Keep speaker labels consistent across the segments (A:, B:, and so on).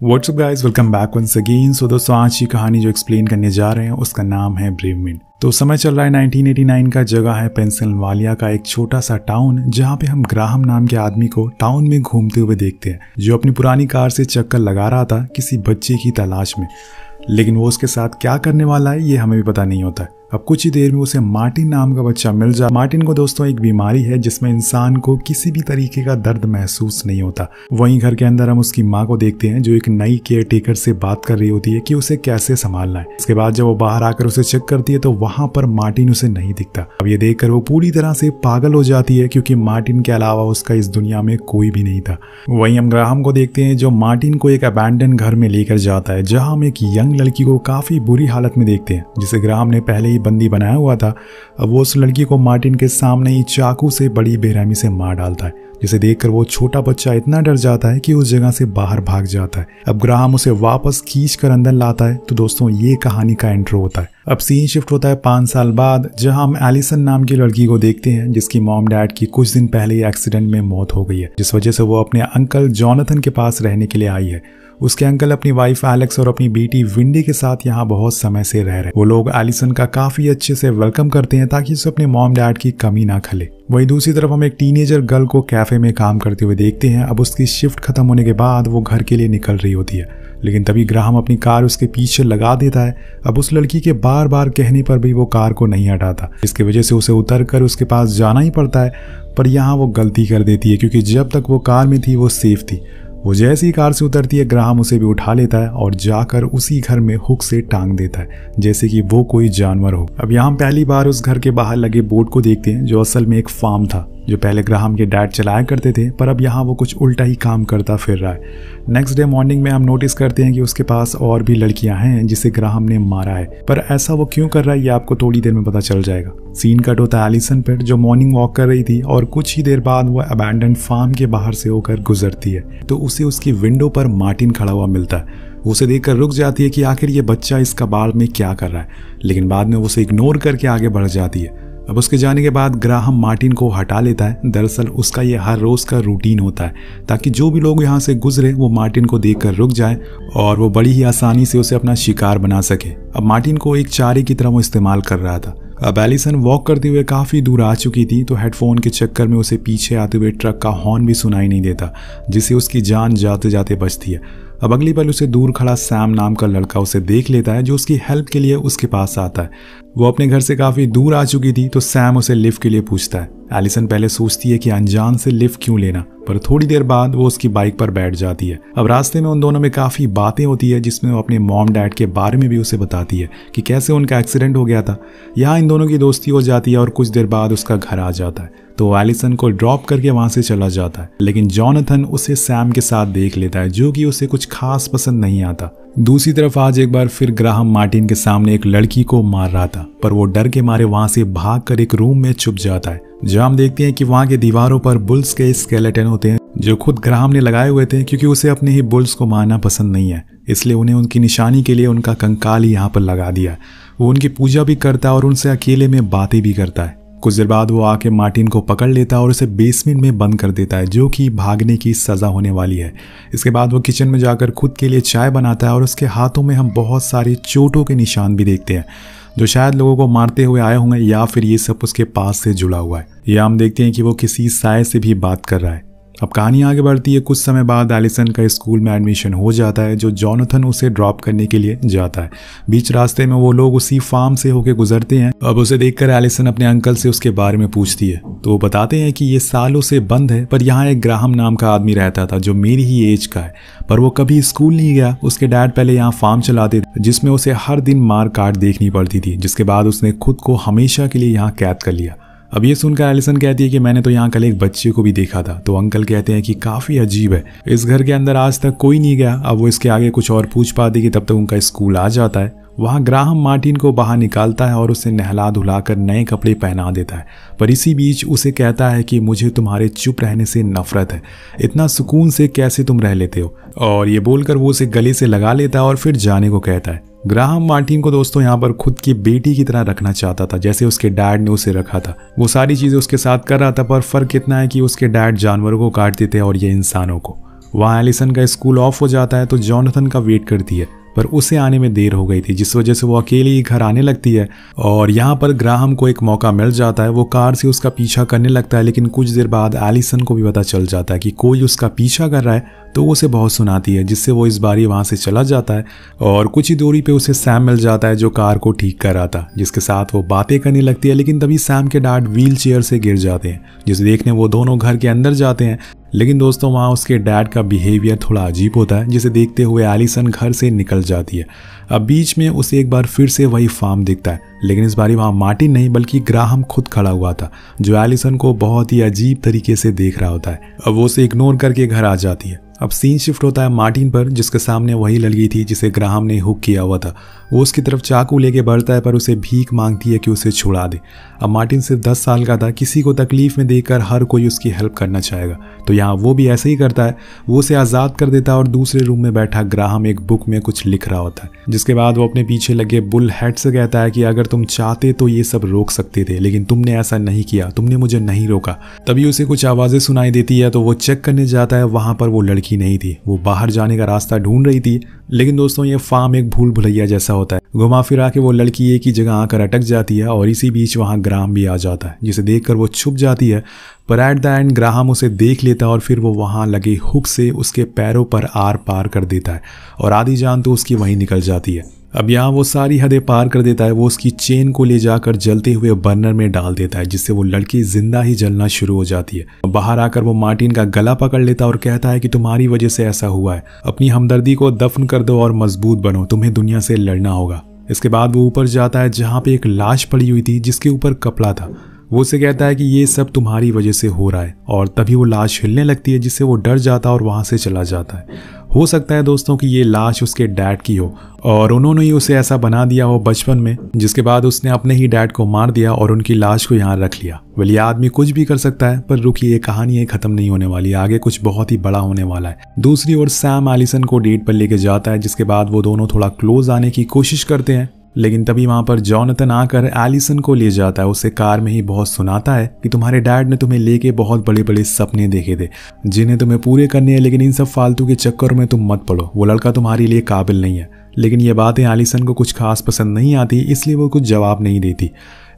A: WhatsApp guys, welcome back once again. So दोस्तों, आज की कहानी जो एक्सप्लेन करने जा रहे हैं उसका नाम है ब्रेवमिंट। तो समय चल रहा है 1989 का। जगह है पेंसिल्वानिया का एक छोटा सा टाउन, जहाँ पे हम ग्राहम नाम के आदमी को टाउन में घूमते हुए देखते हैं, जो अपनी पुरानी कार से चक्कर लगा रहा था किसी बच्चे की तलाश में। लेकिन वो उसके साथ क्या करने वाला है ये हमें भी पता नहीं होता है। अब कुछ ही देर में उसे मार्टिन नाम का बच्चा मिल जाए। मार्टिन को दोस्तों एक बीमारी है जिसमें इंसान को किसी भी तरीके का दर्द महसूस नहीं होता। वहीं घर के अंदर हम उसकी माँ को देखते हैं जो एक नई केयर टेकर से बात कर रही होती है कि उसे कैसे संभालना है। इसके बाद जब वो बाहर आकर उसे चेक करती है तो वहां पर मार्टिन उसे नहीं दिखता। अब ये देखकर वो पूरी तरह से पागल हो जाती है, क्योंकि मार्टिन के अलावा उसका इस दुनिया में कोई भी नहीं था। वहीं हम ग्राहम को देखते हैं जो मार्टिन को एक अबैंडन घर में लेकर जाता है, जहाँ हम एक यंग लड़की को काफी बुरी हालत में देखते हैं, जिसे ग्राहम ने पहले ही बंदी बनाया हुआ था। अब वो उस लड़की को मार्टिन के सामने ही चाकू से बड़ी बेरहमी से मार डालता है, जिसे देखकर वो छोटा बच्चा इतना डर जाता है कि उस जगह से बाहर भाग जाता है। अब ग्राहम उसे वापस खींच कर अंदर लाता है। तो दोस्तों, ये कहानी का इंट्रो होता है। अब सीन शिफ्ट होता है 5 साल बाद, जहां हम एलिसन नाम की लड़की को देखते हैं जिसकी मॉम डैड की कुछ दिन पहले ही एक्सीडेंट में मौत हो गई है, जिस वजह से वो अपने अंकल जॉनथन के पास रहने के लिए आई है। उसके अंकल अपनी वाइफ एलेक्स और अपनी बेटी विंडी के साथ यहाँ बहुत समय से रह रहे। वो लोग एलिसन का काफी अच्छे से वेलकम करते हैं ताकि उसे अपने मॉम डैड की कमी ना खले। वहीं दूसरी तरफ हम एक टीनेजर गर्ल को कैफे में काम करते हुए देखते हैं। अब उसकी शिफ्ट खत्म होने के बाद वो घर के लिए निकल रही होती है, लेकिन तभी ग्राहम अपनी कार उसके पीछे लगा देता है। अब उस लड़की के बार बार कहने पर भी वो कार को नहीं हटाता, इसकी वजह से उसे उतर कर उसके पास जाना ही पड़ता है। पर यहाँ वो गलती कर देती है, क्योंकि जब तक वो कार में थी वो सेफ थी। वो जैसे ही कार से उतरती है, ग्राहम उसे भी उठा लेता है और जाकर उसी घर में हुक से टांग देता है, जैसे कि वो कोई जानवर हो। अब यहाँ पहली बार उस घर के बाहर लगे बोर्ड को देखते हैं, जो असल में एक फार्म था जो पहले ग्राहम के डैड चलाया करते थे, पर अब यहाँ वो कुछ उल्टा ही काम करता फिर रहा है। नेक्स्ट डे मॉर्निंग में हम नोटिस करते हैं कि उसके पास और भी लड़कियां हैं जिसे ग्राहम ने मारा है, पर ऐसा वो क्यों कर रहा है ये आपको थोड़ी देर में पता चल जाएगा। सीन कट होता है एलिसन पर, जो मॉर्निंग वॉक कर रही थी और कुछ ही देर बाद वो अबैंडन फार्म के बाहर से होकर गुजरती है, तो उसे उसकी विंडो पर मार्टिन खड़ा हुआ मिलता है। वो उसे देखकर रुक जाती है कि आखिर ये बच्चा इस कबाड़ में क्या कर रहा है, लेकिन बाद में वो उसे इग्नोर करके आगे बढ़ जाती है। अब उसके जाने के बाद ग्राहम मार्टिन को हटा लेता है। दरअसल उसका ये हर रोज का रूटीन होता है, ताकि जो भी लोग यहाँ से गुजरे वो मार्टिन को देखकर रुक जाए और वो बड़ी ही आसानी से उसे अपना शिकार बना सके। अब मार्टिन को एक चारे की तरह वो इस्तेमाल कर रहा था। अब एलिसन वॉक करते हुए काफ़ी दूर आ चुकी थी, तो हेडफोन के चक्कर में उसे पीछे आते हुए ट्रक का हॉर्न भी सुनाई नहीं देता, जिससे उसकी जान जाते जाते बचती है। अब अगली पल उसे दूर खड़ा सैम नाम का लड़का उसे देख लेता है, जो उसकी हेल्प के लिए उसके पास आता है। वो अपने घर से काफ़ी दूर आ चुकी थी, तो सैम उसे लिफ्ट के लिए पूछता है। एलिसन पहले सोचती है कि अनजान से लिफ्ट क्यों लेना, पर थोड़ी देर बाद वो उसकी बाइक पर बैठ जाती है। अब रास्ते में उन दोनों में काफ़ी बातें होती है, जिसमें वो अपने मॉम डैड के बारे में भी उसे बताती है कि कैसे उनका एक्सीडेंट हो गया था। यहाँ इन दोनों की दोस्ती हो जाती है और कुछ देर बाद उसका घर आ जाता है, तो एलिसन को ड्रॉप करके वहां से चला जाता है। लेकिन जॉनथन उसे सैम के साथ देख लेता है, जो कि उसे कुछ खास पसंद नहीं आता। दूसरी तरफ आज एक बार फिर ग्राहम मार्टिन के सामने एक लड़की को मार रहा था, पर वो डर के मारे वहां से भागकर एक रूम में छुप जाता है, जहां हम देखते हैं कि वहां के दीवारों पर बुल्स के स्केलेटन होते हैं, जो खुद ग्राहम ने लगाए हुए थे, क्योंकि उसे अपने ही बुल्स को मारना पसंद नहीं है। इसलिए उन्हें उनकी निशानी के लिए उनका कंकाल ही यहाँ पर लगा दिया। वो उनकी पूजा भी करता है और उनसे अकेले में बातें भी करता है। कुछ देर बाद वो आके मार्टिन को पकड़ लेता है और उसे बेसमेंट में बंद कर देता है, जो कि भागने की सज़ा होने वाली है। इसके बाद वो किचन में जाकर खुद के लिए चाय बनाता है और उसके हाथों में हम बहुत सारी चोटों के निशान भी देखते हैं, जो शायद लोगों को मारते हुए आए होंगे, या फिर ये सब उसके पास से जुड़ा हुआ है। या हम देखते हैं कि वो किसी साय से भी बात कर रहा है। अब कहानी आगे बढ़ती है। कुछ समय बाद एलिसन का स्कूल में एडमिशन हो जाता है, जो जॉनथन उसे ड्रॉप करने के लिए जाता है। बीच रास्ते में वो लोग उसी फार्म से होके गुजरते हैं। अब उसे देखकर एलिसन अपने अंकल से उसके बारे में पूछती है, तो वो बताते हैं कि ये सालों से बंद है, पर यहाँ एक ग्राहम नाम का आदमी रहता था जो मेरी ही एज का है, पर वो कभी स्कूल नहीं गया। उसके डैड पहले यहाँ फार्म चलाते थे, जिसमें उसे हर दिन मार काट देखनी पड़ती थी, जिसके बाद उसने खुद को हमेशा के लिए यहाँ कैद कर लिया। अब ये सुनकर एलिसन कहती है कि मैंने तो यहाँ कल एक बच्चे को भी देखा था। तो अंकल कहते हैं कि काफ़ी अजीब है, इस घर के अंदर आज तक कोई नहीं गया। अब वो इसके आगे कुछ और पूछ पाती कि तब तक उनका स्कूल आ जाता है। वहाँ ग्राहम मार्टिन को बाहर निकालता है और उसे नहला धुलाकर नए कपड़े पहना देता है, पर इसी बीच उसे कहता है कि मुझे तुम्हारे चुप रहने से नफरत है, इतना सुकून से कैसे तुम रह लेते हो। और ये बोलकर वो उसे गले से लगा लेता है और फिर जाने को कहता है। ग्राहम मार्टिन को दोस्तों यहाँ पर खुद की बेटी की तरह रखना चाहता था, जैसे उसके डैड ने उसे रखा था। वो सारी चीज़ें उसके साथ कर रहा था, पर फर्क इतना है कि उसके डैड जानवरों को काटते थे और ये इंसानों को। वहाँ एलिसन का स्कूल ऑफ हो जाता है तो जॉनथन का वेट करती है, पर उसे आने में देर हो गई थी, जिस वजह से वो अकेले ही घर आने लगती है। और यहाँ पर ग्राहम को एक मौका मिल जाता है, वो कार से उसका पीछा करने लगता है। लेकिन कुछ देर बाद एलिसन को भी पता चल जाता है कि कोई उसका पीछा कर रहा है, तो वो उसे बहुत सुनाती है, जिससे वो इस बारी वहाँ से चला जाता है। और कुछ ही दूरी पे उसे सैम मिल जाता है जो कार को ठीक कर रहा था, जिसके साथ वो बातें करने लगती है। लेकिन तभी सैम के डैड व्हील चेयर से गिर जाते हैं, जिसे देखने वो दोनों घर के अंदर जाते हैं। लेकिन दोस्तों वहाँ उसके डैड का बिहेवियर थोड़ा अजीब होता है, जिसे देखते हुए एलिसन घर से निकल जाती है। अब बीच में उसे एक बार फिर से वही फार्म दिखता है, लेकिन इस बारी वहाँ मार्टिन नहीं बल्कि ग्राहम खुद खड़ा हुआ था, जो एलिसन को बहुत ही अजीब तरीके से देख रहा होता है। अब वो उसे इग्नोर करके घर आ जाती है। अब सीन शिफ्ट होता है मार्टिन पर, जिसके सामने वही लड़की थी जिसे ग्राहम ने हुक किया हुआ था। वो उसकी तरफ चाकू लेके बढ़ता है, पर उसे भीख मांगती है कि उसे छुड़ा दे। अब मार्टिन सिर्फ 10 साल का था, किसी को तकलीफ में देखकर हर कोई उसकी हेल्प करना चाहेगा, तो यहाँ वो भी ऐसे ही करता है। वो उसे आज़ाद कर देता है और दूसरे रूम में बैठा ग्राहम एक बुक में कुछ लिख रहा होता है, जिसके बाद वो अपने पीछे लगे बुल हेड से कहता है कि अगर तुम चाहते तो ये सब रोक सकते थे, लेकिन तुमने ऐसा नहीं किया, तुमने मुझे नहीं रोका। तभी उसे कुछ आवाज़ें सुनाई देती है, तो वो चेक करने जाता है। वहाँ पर वो लड़की नहीं थी, वो बाहर जाने का रास्ता ढूंढ रही थी। लेकिन दोस्तों ये फार्म एक भूल भुलैया जैसा होता है, घुमा फिरा के वो लड़की एक ही जगह आकर अटक जाती है और इसी बीच वहाँ ग्राहम भी आ जाता है, जिसे देखकर वो छुप जाती है। पर एट द एंड ग्राहम उसे देख लेता है और फिर वो वहाँ लगे हुक से उसके पैरों पर आर पार कर देता है और आधी जान तो उसकी वहीं निकल जाती है। अब यहाँ वो सारी हदें पार कर देता है। वो उसकी चेन को ले जाकर जलते हुए बर्नर में डाल देता है, जिससे वो लड़की जिंदा ही जलना शुरू हो जाती है। बाहर आकर वो मार्टिन का गला पकड़ लेता है और कहता है कि तुम्हारी वजह से ऐसा हुआ है, अपनी हमदर्दी को दफन कर दो और मजबूत बनो, तुम्हें दुनिया से लड़ना होगा। इसके बाद वो ऊपर जाता है जहाँ पे एक लाश पड़ी हुई थी जिसके ऊपर कपड़ा था। वो उसे कहता है कि ये सब तुम्हारी वजह से हो रहा है, और तभी वो लाश हिलने लगती है, जिससे वो डर जाता है और वहां से चला जाता है। हो सकता है दोस्तों कि ये लाश उसके डैड की हो और उन्होंने ही उसे ऐसा बना दिया हो बचपन में, जिसके बाद उसने अपने ही डैड को मार दिया और उनकी लाश को यहाँ रख लिया। ये आदमी कुछ भी कर सकता है, पर रुकिए, कहानी ये खत्म नहीं होने वाली, आगे कुछ बहुत ही बड़ा होने वाला है। दूसरी ओर सैम एलिसन को डेट पर लेके जाता है, जिसके बाद वो दोनों थोड़ा क्लोज आने की कोशिश करते हैं। लेकिन तभी वहां पर जॉनथन आकर एलिसन को ले जाता है। उसे कार में ही बहुत सुनाता है कि तुम्हारे डैड ने तुम्हें लेके बहुत बड़े बड़े सपने देखे थे जिन्हें तुम्हें पूरे करने हैं, लेकिन इन सब फालतू के चक्कर में तुम मत पड़ो, वो लड़का तुम्हारे लिए काबिल नहीं है। लेकिन ये बातें एलिसन को कुछ खास पसंद नहीं आती, इसलिए वो कुछ जवाब नहीं देती।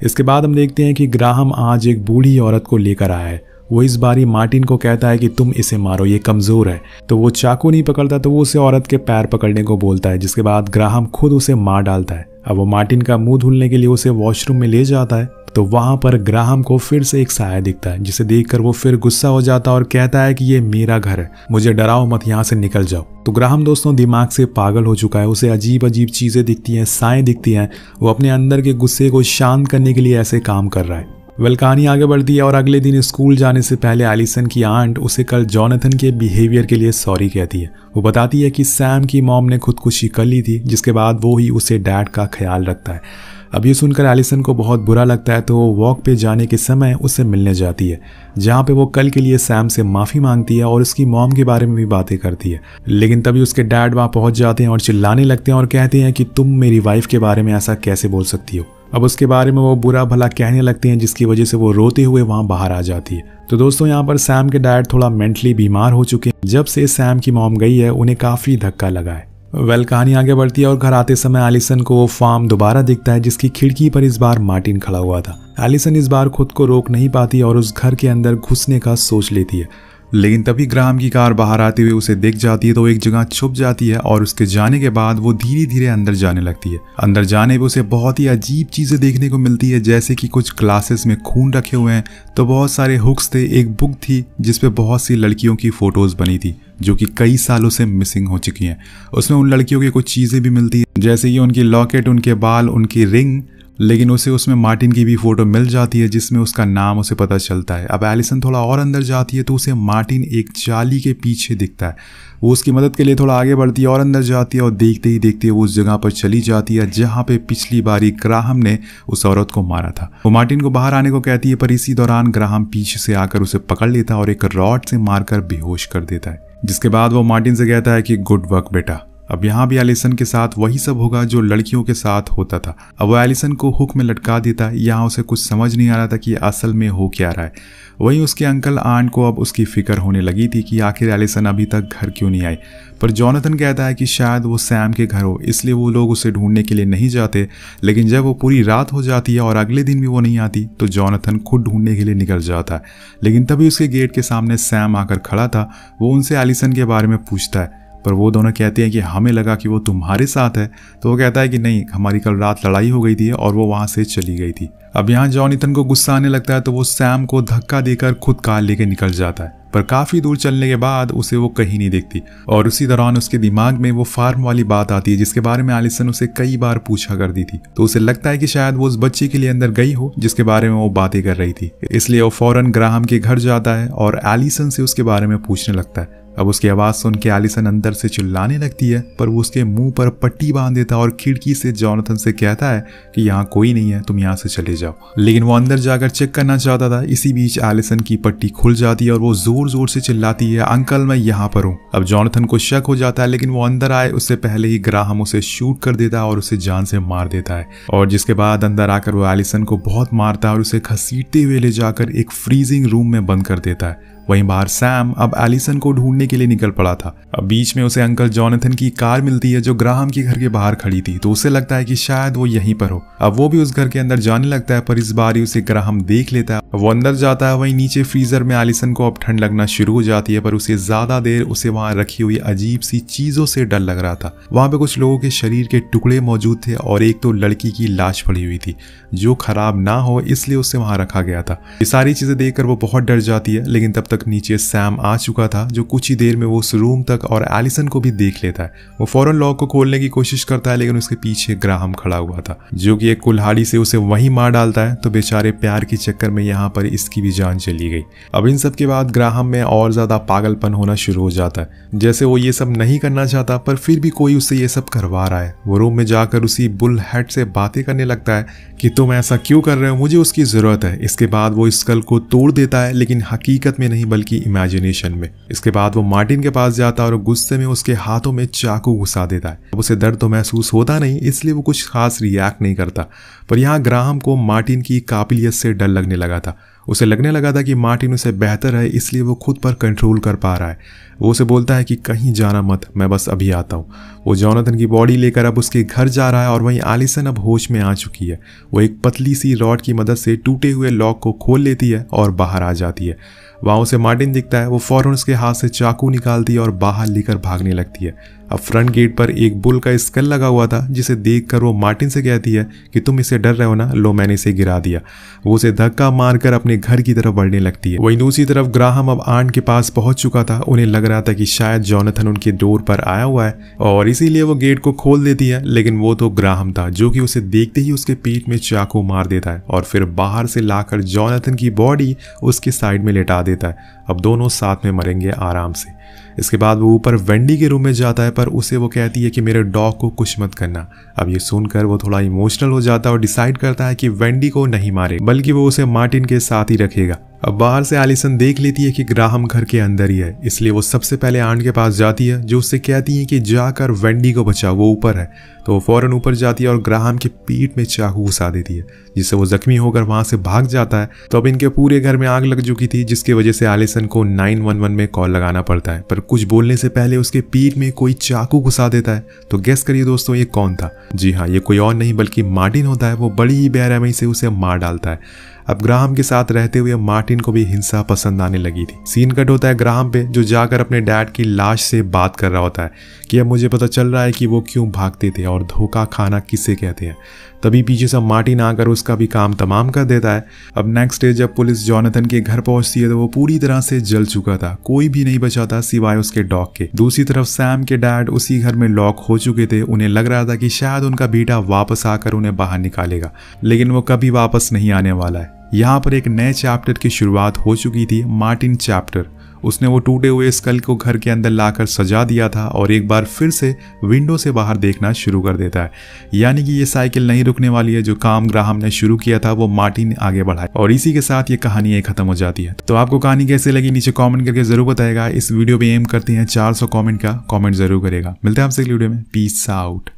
A: इसके बाद हम देखते हैं कि ग्राहम आज एक बूढ़ी औरत को लेकर आया है। वो इस बारी मार्टिन को कहता है कि तुम इसे मारो, ये कमजोर है। तो वो चाकू नहीं पकड़ता, तो वो उसे औरत के पैर पकड़ने को बोलता है, जिसके बाद ग्राहम खुद उसे मार डालता है। अब वो मार्टिन का मुंह धुलने के लिए उसे वॉशरूम में ले जाता है, तो वहां पर ग्राहम को फिर से एक साया दिखता है, जिसे देखकर वो फिर गुस्सा हो जाता है और कहता है कि ये मेरा घर है, मुझे डराओ मत, यहाँ से निकल जाओ। तो ग्राहम दोस्तों दिमाग से पागल हो चुका है, उसे अजीब अजीब चीजें दिखती हैं, साएं दिखती हैं। वो अपने अंदर के गुस्से को शांत करने के लिए ऐसे काम कर रहा है। कहानी आगे बढ़ती है और अगले दिन स्कूल जाने से पहले एलिसन की आंट उसे कल जॉनथन के बिहेवियर के लिए सॉरी कहती है। वो बताती है कि सैम की मॉम ने खुदकुशी कर ली थी, जिसके बाद वो ही उसे डैड का ख्याल रखता है। अब ये सुनकर एलिसन को बहुत बुरा लगता है, तो वो वॉक पे जाने के समय उससे मिलने जाती है, जहाँ पे वो कल के लिए सैम से माफ़ी मांगती है और उसकी मॉम के बारे में भी बातें करती है। लेकिन तभी उसके डैड वहाँ पहुँच जाते हैं और चिल्लाने लगते हैं और कहते हैं कि तुम मेरी वाइफ के बारे में ऐसा कैसे बोल सकती हो। अब उसके बारे में वो बुरा भला कहने लगते हैं, जिसकी वजह से वो रोते हुए वहाँ बाहर आ जाती है। तो दोस्तों यहाँ पर सैम के डैड थोड़ा मेंटली बीमार हो चुके हैं। जब से सैम की मॉम गई है उन्हें काफ़ी धक्का लगा है। कहानी आगे बढ़ती है और घर आते समय एलिसन को वो फार्म दोबारा दिखता है, जिसकी खिड़की पर इस बार मार्टिन खड़ा हुआ था। एलिसन इस बार खुद को रोक नहीं पाती और उस घर के अंदर घुसने का सोच लेती है, लेकिन तभी ग्राहम की कार बाहर आते हुए उसे दिख जाती है, तो एक जगह छुप जाती है और उसके जाने के बाद वो धीरे धीरे अंदर जाने लगती है। अंदर जाने पे उसे बहुत ही अजीब चीजें देखने को मिलती है, जैसे कि कुछ ग्लासेस में खून रखे हुए हैं, तो बहुत सारे हुक्स थे, एक बुक थी जिसपे बहुत सी लड़कियों की फोटोज बनी थी जो कि कई सालों से मिसिंग हो चुकी हैं। उसमें उन लड़कियों की कुछ चीजें भी मिलती है, जैसे कि उनकी लॉकेट, उनके बाल, उनकी रिंग। लेकिन उसे उसमें मार्टिन की भी फोटो मिल जाती है, जिसमें उसका नाम उसे पता चलता है। अब एलिसन थोड़ा और अंदर जाती है तो उसे मार्टिन एक जाली के पीछे दिखता है। वो उसकी मदद के लिए थोड़ा आगे बढ़ती है और अंदर जाती है और देखते ही देखते वो उस जगह पर चली जाती है जहाँ पे पिछली बारी ग्राहम ने उस औरत को मारा था। वो मार्टिन को बाहर आने को कहती है, पर इसी दौरान ग्राहम पीछे से आकर उसे पकड़ लेता है और एक रॉड से मारकर बेहोश कर देता है। जिसके बाद वो मार्टिन से कहता है कि गुड वर्क बेटा, अब यहाँ भी एलिसन के साथ वही सब होगा जो लड़कियों के साथ होता था। अब वो एलिसन को हुक में लटका देता है। यहाँ उसे कुछ समझ नहीं आ रहा था कि असल में हो क्या रहा है। वहीं उसके अंकल आंट को अब उसकी फिक्र होने लगी थी कि आखिर एलिसन अभी तक घर क्यों नहीं आई। पर जोनाथन कहता है कि शायद वो सैम के घर हो, इसलिए वो लोग उसे ढूंढने के लिए नहीं जाते। लेकिन जब वो पूरी रात हो जाती है और अगले दिन भी वो नहीं आती तो जोनाथन खुद ढूंढने के लिए निकल जाता है। लेकिन तभी उसके गेट के सामने सैम आकर खड़ा था। वो उनसे एलिसन के बारे में पूछता है, पर वो दोनों कहते हैं कि हमें लगा कि वो तुम्हारे साथ है। तो वो कहता है कि नहीं, हमारी कल रात लड़ाई हो गई थी और वो वहां से चली गई थी। अब यहाँ जोनाथन को गुस्सा आने लगता है तो वो सैम को धक्का देकर खुद कार लेके निकल जाता है। पर काफी दूर चलने के बाद उसे वो कहीं नहीं दिखती और उसी दौरान उसके दिमाग में वो फार्म वाली बात आती है जिसके बारे में एलिसन उसे कई बार पूछा करती थी। तो उसे लगता है कि शायद वो उस बच्चे के लिए अंदर गई हो जिसके बारे में वो बातें कर रही थी। इसलिए वो फौरन ग्राहम के घर जाता है और एलिसन से उसके बारे में पूछने लगता है। अब उसकी आवाज सुन के एलिसन अंदर से चिल्लाने लगती है, पर वो उसके मुंह पर पट्टी बांध देता और खिड़की से जोनाथन से कहता है कि यहाँ कोई नहीं है, तुम यहाँ से चले जाओ। लेकिन वो अंदर जाकर चेक करना चाहता था। इसी बीच एलिसन की पट्टी खुल जाती है और वो जोर जोर से चिल्लाती है, अंकल मैं यहाँ पर हूँ। अब जोनाथन को शक हो जाता है, लेकिन वो अंदर आए उससे पहले ही ग्राहम उसे शूट कर देता है और उसे जान से मार देता है। और जिसके बाद अंदर आकर वो एलिसन को बहुत मारता है और उसे घसीटते हुए ले जाकर एक फ्रीजिंग रूम में बंद कर देता है। वहीं बाहर सैम अब एलिसन को ढूंढने के लिए निकल पड़ा था। अब बीच में उसे अंकल जोनाथन की कार मिलती है जो ग्राहम के घर के बाहर खड़ी थी। तो उसे लगता है कि शायद वो यहीं पर हो। अब वो भी उस घर के अंदर जाने लगता है, पर इस बार ही उसे ग्राहम देख लेता है। वो अंदर जाता है। वहीं नीचे फ्रीजर में एलिसन को अब ठंड लगना शुरू हो जाती है, पर उसे ज्यादा देर उसे वहां रखी हुई अजीब सी चीजों से डर लग रहा था। वहां पे कुछ लोगों के शरीर के टुकड़े मौजूद थे और एक तो लड़की की लाश पड़ी हुई थी जो खराब ना हो इसलिए उसे वहां रखा गया था। ये सारी चीजें देखकर वो बहुत डर जाती है। लेकिन तब तक नीचे सैम आ चुका था जो कुछ ही देर में वो उस रूम तक और एलिसन को भी देख लेता है। वो फौरन लॉक को खोलने की कोशिश करता है, लेकिन उसके पीछे ग्राहम खड़ा हुआ था जो कि एक कुल्हाड़ी से उसे वहीं मार डालता है। तो बेचारे प्यार के चक्कर में यहाँ पर इसकी भी जान चली गई। अब इन सब के बाद ग्राहम में और ज्यादा पागलपन होना शुरू हो जाता है। जैसे वो ये सब नहीं करना चाहता पर फिर भी कोई उससे ये सब करवा रहा है। वो रूम में जाकर उसी बुल हेड से बातें करने लगता है कि तुम ऐसा क्यों कर रहे हो, मुझे उसकी जरूरत है। इसके बाद वो स्कल को तोड़ देता है, लेकिन हकीकत में नहीं बल्कि इमेजिनेशन में। इसके बाद वो मार्टिन के पास जाता है और गुस्से में उसके हाथों में चाकू घुसा देता है। अब उसे दर्द तो महसूस होता नहीं, इसलिए वो कुछ खास रिएक्ट नहीं करता। पर यहाँ ग्राहम को मार्टिन की काबिलियत से डर लगने लगा था। उसे लगने लगा था कि मार्टिन उसे बेहतर है, इसलिए वो खुद पर कंट्रोल कर पा रहा है। वो उसे बोलता है कि कहीं जाना मत, मैं बस अभी आता हूँ। वो जोनाथन की बॉडी लेकर अब उसके घर जा रहा है और वहीं एलिसन अब होश में आ चुकी है। वो एक पतली सी रॉड की मदद से टूटे हुए लॉक को खोल लेती है और बाहर आ जाती है। वहां उसे मार्टिन दिखता है। वो फौरन उसके हाथ से चाकू निकालती है और बाहर लेकर भागने लगती है। अब फ्रंट गेट पर एक बुल का स्कल लगा हुआ था जिसे देखकर वो मार्टिन से कहती है कि तुम इसे डर रहे हो ना, लो मैंने इसे गिरा दिया। वो उसे धक्का मारकर अपने घर की तरफ बढ़ने लगती है। वहीं दूसरी तरफ ग्राहम अब आंट के पास पहुंच चुका था। उन्हें लग रहा था कि शायद जोनाथन उनके डोर पर आया हुआ है और इसीलिए वो गेट को खोल देती है। लेकिन वो तो ग्राहम था जो कि उसे देखते ही उसके पेट में चाकू मार देता है और फिर बाहर से लाकर जोनाथन की बॉडी उसके साइड में लेटा देता है। अब दोनों साथ में मरेंगे आराम से। इसके बाद वो ऊपर वेंडी के रूम में जाता है, पर उसे वो कहती है कि मेरे डॉग को कुछ मत करना। अब ये सुनकर वो थोड़ा इमोशनल हो जाता है और डिसाइड करता है कि वेंडी को नहीं मारे बल्कि वो उसे मार्टिन के साथ ही रखेगा। अब बाहर से एलिसन देख लेती है कि ग्राहम घर के अंदर ही है, इसलिए वो सबसे पहले आंट के पास जाती है जो उससे कहती है कि जाकर वेंडी को बचाओ, वो ऊपर है। तो वो फौरन ऊपर जाती है और ग्राहम के पीठ में चाकू घुसा देती है जिससे वो जख्मी होकर वहां से भाग जाता है। तो अब इनके पूरे घर में आग लग चुकी थी जिसकी वजह से एलिसन को 911 में कॉल लगाना पड़ता है। पर कुछ बोलने से पहले उसके पीठ में कोई चाकू घुसा देता है। तो गेस करिए दोस्तों ये कौन था? जी हाँ, ये कोई और नहीं बल्कि मार्टिन होता है। वो बड़ी ही बेरहमी से उसे मार डालता है। अब ग्राहम के साथ रहते हुए मार्टिन को भी हिंसा पसंद आने लगी थी। सीन कट होता है ग्राहम पे जो जाकर अपने डैड की लाश से बात कर रहा होता है कि अब मुझे पता चल रहा है कि वो क्यों भागते थे और धोखा खाना किसे कहते हैं। तभी पीछे से मार्टिन आकर उसका भी काम तमाम कर देता है। अब नेक्स्ट डे जब पुलिस जोनाथन के घर पहुंचती है तो वो पूरी तरह से जल चुका था। कोई भी नहीं बचा था सिवाय उसके डॉग के। दूसरी तरफ सैम के डैड उसी घर में लॉक हो चुके थे। उन्हें लग रहा था कि शायद उनका बेटा वापस आकर उन्हें बाहर निकालेगा, लेकिन वो कभी वापस नहीं आने वाला है। यहाँ पर एक नए चैप्टर की शुरुआत हो चुकी थी, मार्टिन चैप्टर। उसने वो टूटे हुए स्कल को घर के अंदर लाकर सजा दिया था और एक बार फिर से विंडो से बाहर देखना शुरू कर देता है। यानी कि ये साइकिल नहीं रुकने वाली है। जो काम ग्राहम ने शुरू किया था वो मार्टी ने आगे बढ़ाया और इसी के साथ ये कहानी खत्म हो जाती है। तो आपको कहानी कैसे लगी नीचे कमेंट करके जरूर बताएगा। इस वीडियो पे एम करते हैं 400 कमेंट का, कमेंट जरूर करेगा। मिलते हैं आपसे अगली वीडियो में। Peace out.